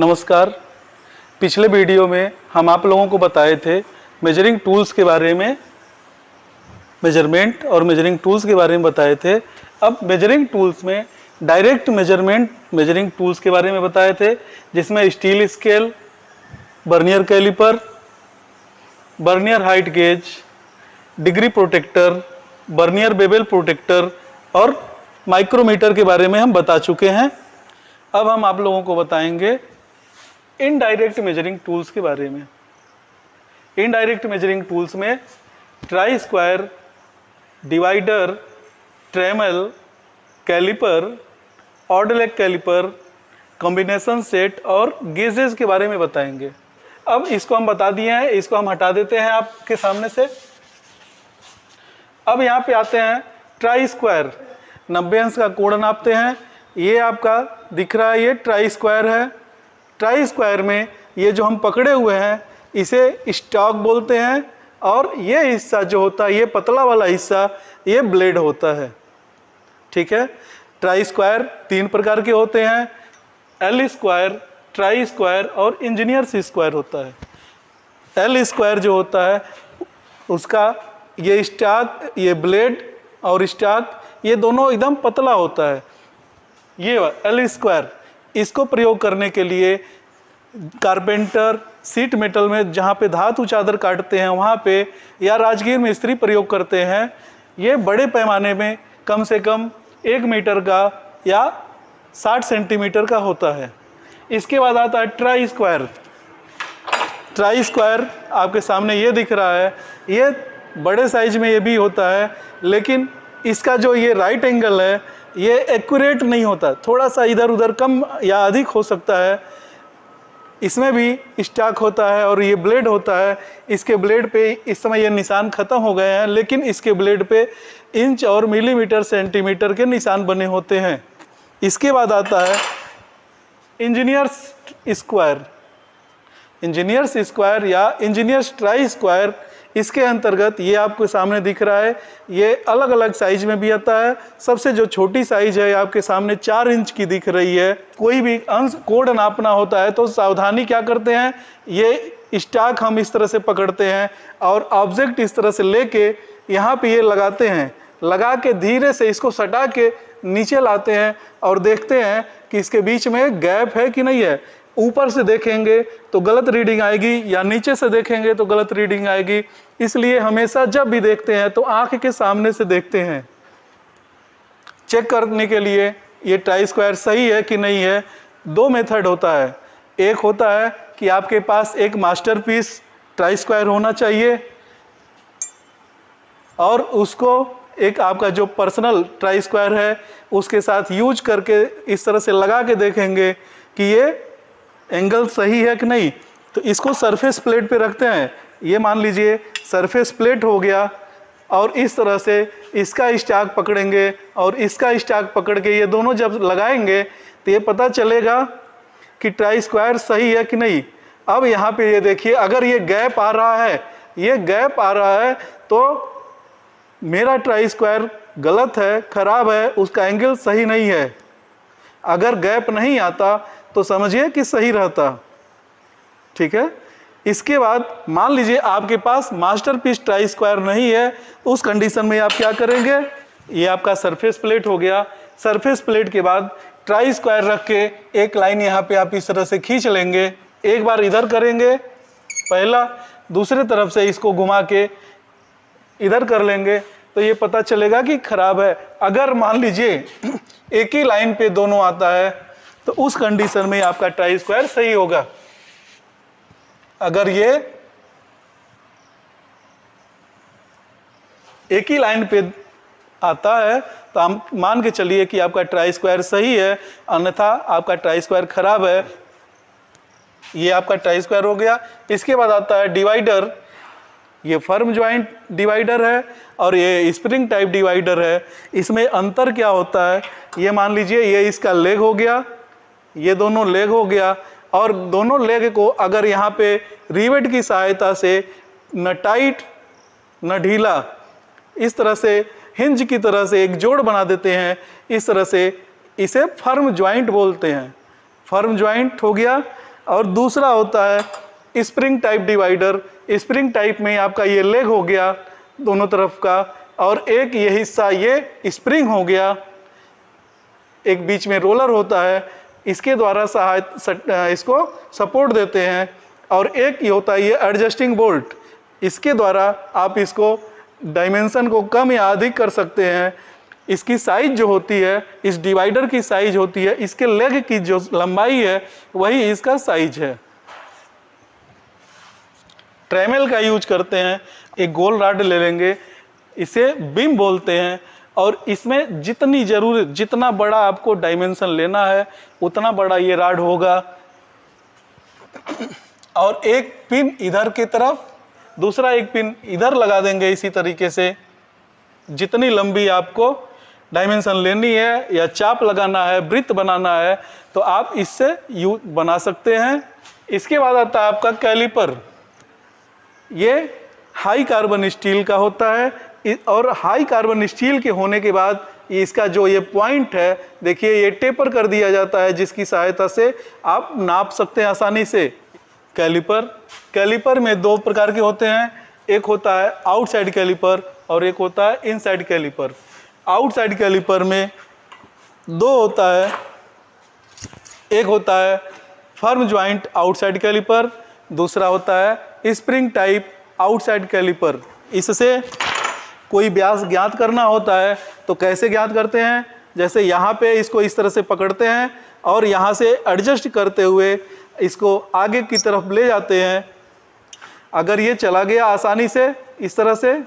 नमस्कार। पिछले वीडियो में हम आप लोगों को बताए थे मेजरिंग टूल्स के बारे में, मेजरमेंट और मेजरिंग टूल्स के बारे में बताए थे। अब मेजरिंग टूल्स में डायरेक्ट मेजरमेंट मेजरिंग टूल्स के बारे में बताए थे, जिसमें steel scale, vernier caliper, vernier height gauge, degree protractor, vernier bevel protractor और माइक्रोमीटर के बारे में हम बता चुके हैं। अब हम आप लोगों को बताएंगे इनडायरेक्ट मेजरिंग टूल्स के बारे में। इनडायरेक्ट मेजरिंग टूल्स में try square, divider, trammel, caliper, odd leg caliper, combination set और गेजेस के बारे में बताएंगे। अब इसको हम बता दिए हैं, इसको हम हटा देते हैं आपके सामने से। अब यहाँ पे आते हैं ट्राई स्क्वायर, 90 अंश का कोण नापते हैं। ये आपका दिख रहा है, ये ट्राई स्क्वायर है। ट्राई स्क्वायर में ये जो हम पकड़े हुए हैं इसे स्टॉक बोलते हैं, और ये हिस्सा जो होता है, ये पतला वाला हिस्सा, ये ब्लेड होता है। ठीक है। ट्राई स्क्वायर 3 प्रकार के होते हैं, एल स्क्वायर, ट्राई स्क्वायर और इंजीनियर्स स्क्वायर होता है। एल स्क्वायर जो होता है उसका ये स्टॉक, ये ब्लेड और स्टॉक, ये दोनों एकदम पतला होता है। ये एल स्क्वायर, इसको प्रयोग करने के लिए कारपेंटर सीट मेटल में जहाँ पे धातु चादर काटते हैं वहाँ पे, या राजगीर मिस्त्री प्रयोग करते हैं। ये बड़े पैमाने में कम से कम 1 मीटर का या 60 सेंटीमीटर का होता है। इसके बाद आता है ट्राई स्क्वायर। ट्राई स्क्वायर आपके सामने ये दिख रहा है, ये बड़े साइज में ये भी होता है, लेकिन इसका जो ये राइट एंगल है ये एक्यूरेट नहीं होता, थोड़ा सा इधर उधर कम या अधिक हो सकता है। इसमें भी स्टॉक होता है और ये ब्लेड होता है। इसके ब्लेड पे इस समय ये निशान ख़त्म हो गए हैं, लेकिन इसके ब्लेड पे इंच और मिलीमीटर सेंटीमीटर के निशान बने होते हैं। इसके बाद आता है इंजीनियर्स स्क्वायर। इंजीनियर्स स्क्वायर या इंजीनियर्स ट्राई स्क्वायर, इसके अंतर्गत ये आपके सामने दिख रहा है, ये अलग अलग साइज में भी आता है। सबसे जो छोटी साइज है आपके सामने 4 इंच की दिख रही है। कोई भी अंश कोण नापना होता है तो सावधानी क्या करते हैं, ये स्टॉक हम इस तरह से पकड़ते हैं और ऑब्जेक्ट इस तरह से लेके यहाँ पे ये लगाते हैं, लगा के धीरे से इसको सटा के नीचे लाते हैं और देखते हैं कि इसके बीच में गैप है कि नहीं है। ऊपर से देखेंगे तो गलत रीडिंग आएगी, या नीचे से देखेंगे तो गलत रीडिंग आएगी। इसलिए हमेशा जब भी देखते हैं तो आंख के सामने से देखते हैं। चेक करने के लिए ये ट्राई स्क्वायर सही है कि नहीं है, 2 मेथड होता है। एक होता है कि आपके पास एक मास्टरपीस ट्राई स्क्वायर होना चाहिए, और उसको एक आपका जो पर्सनल ट्राई स्क्वायर है उसके साथ यूज करके इस तरह से लगा के देखेंगे कि ये एंगल सही है कि नहीं। तो इसको सरफेस प्लेट पे रखते हैं। ये मान लीजिए सरफेस प्लेट हो गया, और इस तरह से इसका स्टॉक पकड़ेंगे और इसका स्टॉक पकड़ के ये दोनों जब लगाएंगे तो ये पता चलेगा कि ट्राई स्क्वायर सही है कि नहीं। अब यहाँ पे ये देखिए, अगर ये गैप आ रहा है, ये गैप आ रहा है तो मेरा ट्राई स्क्वायर गलत है, खराब है, उसका एंगल सही नहीं है। अगर गैप नहीं आता तो समझिए कि सही रहता। ठीक है। इसके बाद मान लीजिए आपके पास मास्टरपीस ट्राई स्क्वायर नहीं है, तो उस कंडीशन में आप क्या करेंगे, ये आपका सरफेस प्लेट हो गया। सरफेस प्लेट के बाद ट्राई स्क्वायर रख के एक लाइन यहाँ पे आप इस तरह से खींच लेंगे। एक बार इधर करेंगे पहला, दूसरे तरफ से इसको घुमा के इधर कर लेंगे तो ये पता चलेगा कि खराब है। अगर मान लीजिए एक ही लाइन पे दोनों आता है तो उस कंडीशन में आपका ट्राई स्क्वायर सही होगा। अगर ये एक ही लाइन पे आता है तो हम मान के चलिए कि आपका ट्राई स्क्वायर सही है, अन्यथा आपका ट्राई स्क्वायर खराब है। ये आपका ट्राई स्क्वायर हो गया। इसके बाद आता है डिवाइडर। ये फर्म ज्वाइंट डिवाइडर है और ये स्प्रिंग टाइप डिवाइडर है। इसमें अंतर क्या होता है, ये मान लीजिए ये इसका लेग हो गया, ये दोनों लेग हो गया, और दोनों लेग को अगर यहाँ पे रिवेट की सहायता से न टाइट न ढीला, इस तरह से हिंज की तरह से एक जोड़ बना देते हैं, इस तरह से इसे फर्म ज्वाइंट बोलते हैं। फर्म ज्वाइंट हो गया। और दूसरा होता है spring type divider. Spring type में आपका ये लेग हो गया दोनों तरफ का, और एक ये हिस्सा ये स्प्रिंग हो गया, एक बीच में रोलर होता है, इसके द्वारा इसको सपोर्ट देते हैं। और एक ये होता है ये एडजस्टिंग बोल्ट, इसके द्वारा आप इसको डायमेंशन को कम या अधिक कर सकते हैं। इसकी साइज जो होती है, इस डिवाइडर की साइज होती है, इसके लेग की जो लंबाई है वही इसका साइज है। ट्रेमेल का यूज करते हैं, एक गोल रॉड ले लेंगे, इसे बीम बोलते हैं, और इसमें जितनी जरूरत, जितना बड़ा आपको डायमेंशन लेना है उतना बड़ा ये रॉड होगा। और एक पिन इधर की तरफ, दूसरा एक पिन इधर लगा देंगे। इसी तरीके से जितनी लंबी आपको डायमेंशन लेनी है या चाप लगाना है, वृत्त बनाना है, तो आप इससे बना सकते हैं। इसके बाद आता है आपका कैलिपर। ये हाई कार्बन स्टील का होता है, और हाई कार्बन स्टील के होने के बाद इसका जो ये पॉइंट है, देखिए ये टेपर कर दिया जाता है, जिसकी सहायता से आप नाप सकते हैं आसानी से। कैलिपर में दो प्रकार के होते हैं, एक होता है आउटसाइड कैलिपर और एक होता है इनसाइड कैलिपर। आउटसाइड कैलिपर में दो होता है, एक होता है फर्म ज्वाइंट आउटसाइड कैलिपर, दूसरा होता है स्प्रिंग टाइप आउटसाइड कैलिपर। इससे कोई व्यास ज्ञात करना होता है तो कैसे ज्ञात करते हैं, जैसे यहाँ पे इसको इस तरह से पकड़ते हैं और यहाँ से एडजस्ट करते हुए इसको आगे की तरफ ले जाते हैं। अगर ये चला गया आसानी से इस तरह से,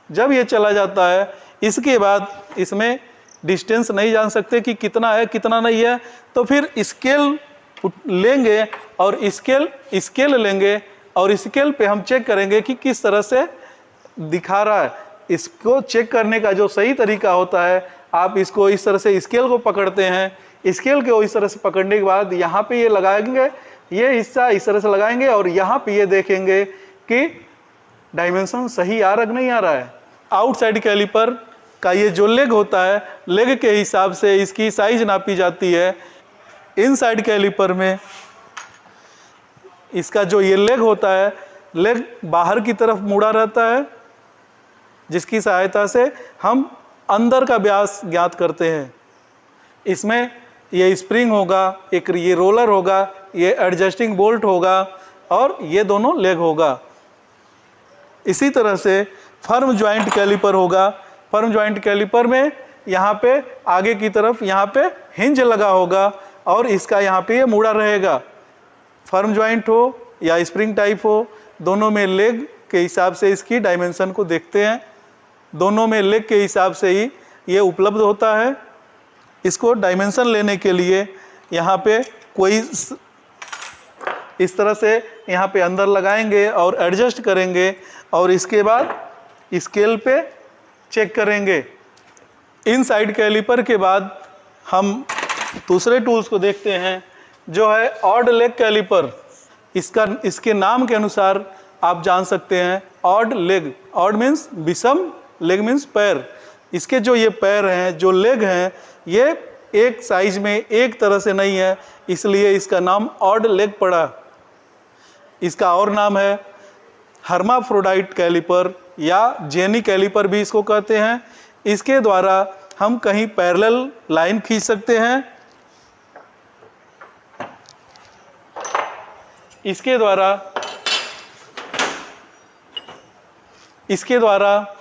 जब ये चला जाता है, इसके बाद इसमें डिस्टेंस नहीं जान सकते कि कितना है कितना नहीं है, तो फिर स्केल लेंगे और स्केल लेंगे और स्केल पे हम चेक करेंगे कि किस तरह से दिखा रहा है। इसको चेक करने का जो सही तरीका होता है, आप इसको इस तरह से स्केल को पकड़ते हैं, स्केल को इस तरह से पकड़ने के बाद यहाँ पे ये लगाएंगे, ये हिस्सा इस तरह से लगाएंगे और यहाँ पे ये देखेंगे कि डायमेंशन सही आ रहा कि नहीं आ रहा है। आउटसाइड कैलिपर का ये जो लेग होता है, लेग के हिसाब से इसकी साइज नापी जाती है। इनसाइड कैलिपर में इसका जो ये लेग होता है, लेग बाहर की तरफ मुड़ा रहता है, जिसकी सहायता से हम अंदर का व्यास ज्ञात करते हैं। इसमें ये स्प्रिंग होगा, एक ये रोलर होगा, ये एडजस्टिंग बोल्ट होगा और ये दोनों लेग होगा। इसी तरह से फर्म ज्वाइंट कैलिपर होगा। फर्म ज्वाइंट कैलिपर में यहाँ पे आगे की तरफ यहाँ पे हिंज लगा होगा और इसका यहाँ पे ये मुड़ा रहेगा। फर्म ज्वाइंट हो या स्प्रिंग टाइप हो, दोनों में लेग के हिसाब से इसकी डायमेंशन को देखते हैं। दोनों में लेग के हिसाब से ही ये उपलब्ध होता है। इसको डायमेंशन लेने के लिए यहाँ पे कोई इस तरह से यहाँ पे अंदर लगाएंगे और एडजस्ट करेंगे और इसके बाद स्केल पे चेक करेंगे। इनसाइड कैलिपर के बाद हम दूसरे टूल्स को देखते हैं, जो है ऑड लेग कैलिपर। इसके नाम के अनुसार आप जान सकते हैं ऑड लेग। ऑड मीन्स विषम, लेग मीन्स पैर। इसके जो ये पैर हैं, जो लेग हैं, ये एक साइज में एक तरह से नहीं है, इसलिए इसका नाम ऑड लेग पड़ा। इसका और नाम है हर्माफ्रोडाइट कैलिपर या जेनी कैलिपर भी इसको कहते हैं। इसके द्वारा हम कहीं पैरेलल लाइन खींच सकते हैं। इसके द्वारा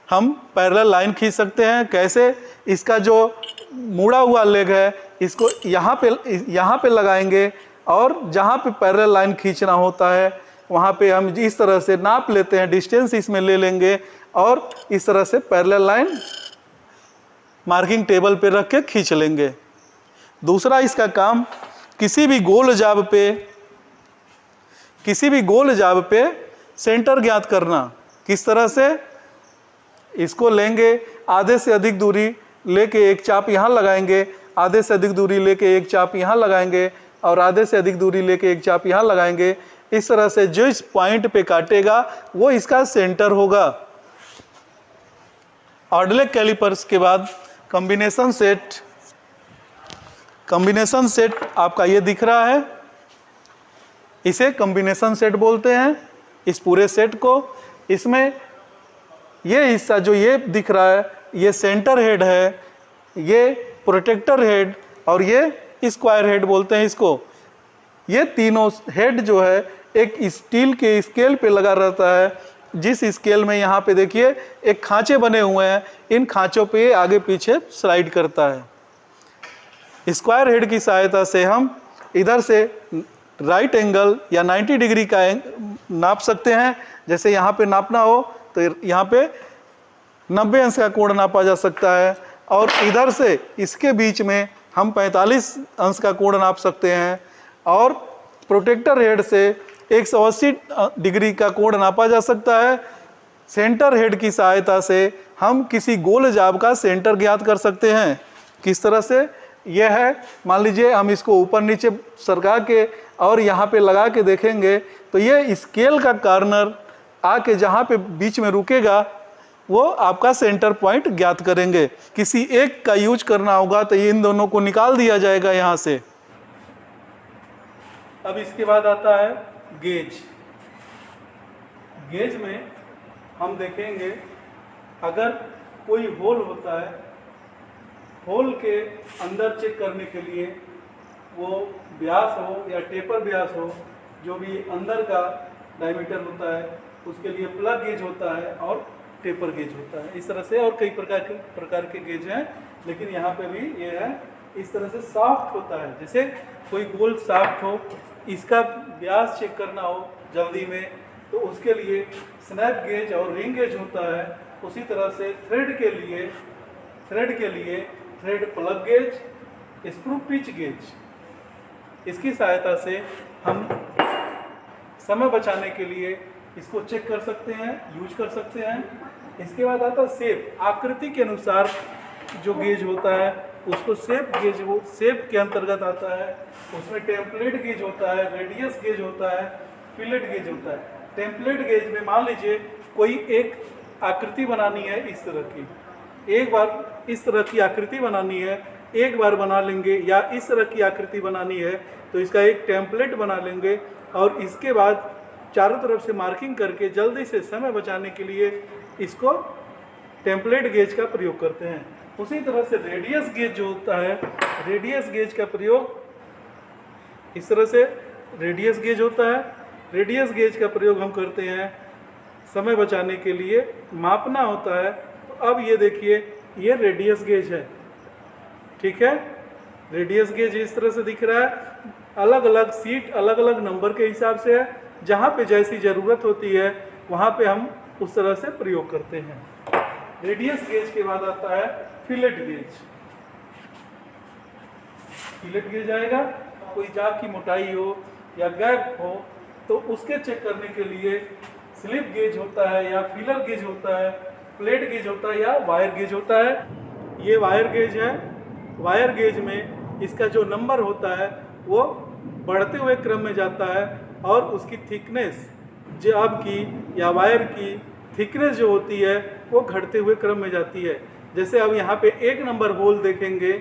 हम पैरेलल लाइन खींच सकते हैं। कैसे? इसका जो मुड़ा हुआ लेग है, इसको यहाँ पे लगाएंगे और जहाँ पे पैरेलल लाइन खींचना होता है वहाँ पे हम इस तरह से नाप लेते हैं, डिस्टेंस इसमें ले लेंगे और इस तरह से पैरेलल लाइन मार्किंग टेबल पे रख के खींच लेंगे। दूसरा इसका काम किसी भी गोल जाब पे सेंटर ज्ञात करना। किस तरह से? इसको लेंगे, आधे से अधिक दूरी लेके एक चाप यहाँ लगाएंगे, आधे से अधिक दूरी लेके एक चाप यहाँ लगाएंगे और आधे से अधिक दूरी लेके एक चाप यहाँ लगाएंगे। इस तरह से जो इस पॉइंट पे काटेगा वो इसका सेंटर होगा। ऑड लेग कैलिपर्स के बाद कॉम्बिनेशन सेट आपका ये दिख रहा है। इसे कॉम्बिनेशन सेट बोलते हैं इस पूरे सेट को। इसमें ये हिस्सा जो ये दिख रहा है ये सेंटर हेड है, ये प्रोटेक्टर हेड और ये स्क्वायर हेड बोलते हैं इसको। ये तीनों हेड जो है एक स्टील के स्केल पे लगा रहता है, जिस स्केल में यहाँ पे देखिए एक खांचे बने हुए हैं, इन खांचों पे आगे पीछे स्लाइड करता है। स्क्वायर हेड की सहायता से हम इधर से राइट एंगल या 90 डिग्री का नाप सकते हैं। जैसे यहाँ पे नापना हो तो यहाँ पे 90 अंश का कोण नापा जा सकता है, और इधर से इसके बीच में हम 45 अंश का कोण नाप सकते हैं, और प्रोटेक्टर हेड से 180 डिग्री का कोण नापा जा सकता है। सेंटर हेड की सहायता से हम किसी गोल जाब का सेंटर ज्ञात कर सकते हैं। किस तरह से? यह है, मान लीजिए हम इसको ऊपर नीचे सरका के और यहाँ पे लगा के देखेंगे तो ये स्केल का कॉर्नर आके जहाँ पे बीच में रुकेगा वो आपका सेंटर पॉइंट ज्ञात करेंगे। किसी एक का यूज करना होगा तो इन दोनों को निकाल दिया जाएगा यहाँ से। अब इसके बाद आता है गेज। गेज में हम देखेंगे अगर कोई होल होता है, होल के अंदर चेक करने के लिए वो व्यास हो या टेपर व्यास हो, जो भी अंदर का डायमीटर होता है उसके लिए प्लग गेज होता है और टेपर गेज होता है। इस तरह से और कई प्रकार के गेज हैं, लेकिन यहाँ पे भी ये है। इस तरह से शाफ्ट होता है, जैसे कोई गोल शाफ्ट हो, इसका व्यास चेक करना हो जल्दी में तो उसके लिए स्नैप गेज और रिंग गेज होता है। उसी तरह से थ्रेड के लिए thread plug gauge, screw pitch gauge, इसकी सहायता से हम समय बचाने के लिए इसको चेक कर सकते हैं, यूज कर सकते हैं। इसके बाद आता है शेप। आकृति के अनुसार जो गेज होता है उसको शेप गेज, वो शेप के अंतर्गत आता है। उसमें टेम्पलेट गेज होता है, रेडियस गेज होता है, फिलेट गेज होता है। टेम्पलेट गेज में मान लीजिए कोई एक आकृति बनानी है इस तरह की, एक बार इस तरह की आकृति बनानी है, एक बार बना लेंगे, या इस तरह की आकृति बनानी है तो इसका एक टेम्पलेट बना लेंगे, और इसके बाद चारों तरफ से मार्किंग करके जल्दी से समय बचाने के लिए इसको टेम्पलेट गेज का प्रयोग करते हैं। उसी तरह से रेडियस गेज जो होता है, रेडियस गेज का प्रयोग इस तरह से रेडियस गेज होता है। रेडियस गेज का प्रयोग हम करते हैं समय बचाने के लिए, मापना होता है। तो अब ये देखिए ये रेडियस गेज है, ठीक है। रेडियस गेज इस तरह से दिख रहा है, अलग अलग सीट अलग अलग नंबर के हिसाब से है, जहाँ पे जैसी ज़रूरत होती है वहाँ पे हम उस तरह से प्रयोग करते हैं। रेडियस गेज के बाद आता है फिलेट गेज। फिलेट गेज आएगा, कोई जाब की मोटाई हो या गैप हो तो उसके चेक करने के लिए स्लिप गेज होता है, या फिलर गेज होता है, प्लेट गेज होता है, या वायर गेज होता है। ये वायर गेज है। वायर गेज में इसका जो नंबर होता है वो बढ़ते हुए क्रम में जाता है, और उसकी थिकनेस जाब की या वायर की थिकनेस जो होती है वो घटते हुए क्रम में जाती है। जैसे अब यहाँ पे एक नंबर होल देखेंगे,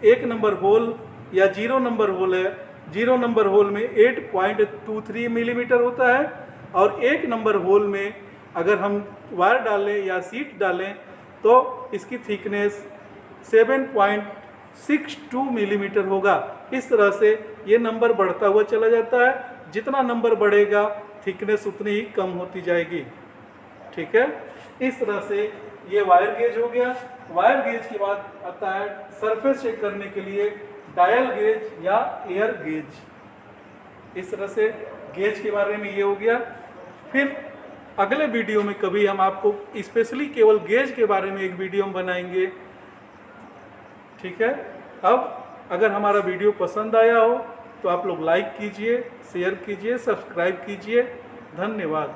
एक नंबर होल या 0 नंबर होल है, 0 नंबर होल में 8.23 मिलीमीटर होता है, और एक नंबर होल में अगर हम वायर डालें या सीट डालें तो इसकी थिकनेस 7.62 मिलीमीटर होगा। इस तरह से ये नंबर बढ़ता हुआ चला जाता है, जितना नंबर बढ़ेगा थिकनेस उतनी ही कम होती जाएगी, ठीक है। इस तरह से ये वायर गेज हो गया। वायर गेज के बाद आता है सरफेस चेक करने के लिए डायल गेज या एयर गेज। इस तरह से गेज के बारे में ये हो गया। फिर अगले वीडियो में कभी हम आपको स्पेशली केवल गेज के बारे में एक वीडियो हम बनाएंगे, ठीक है। अब अगर हमारा वीडियो पसंद आया हो तो आप लोग लाइक कीजिए, शेयर कीजिए, सब्सक्राइब कीजिए। धन्यवाद।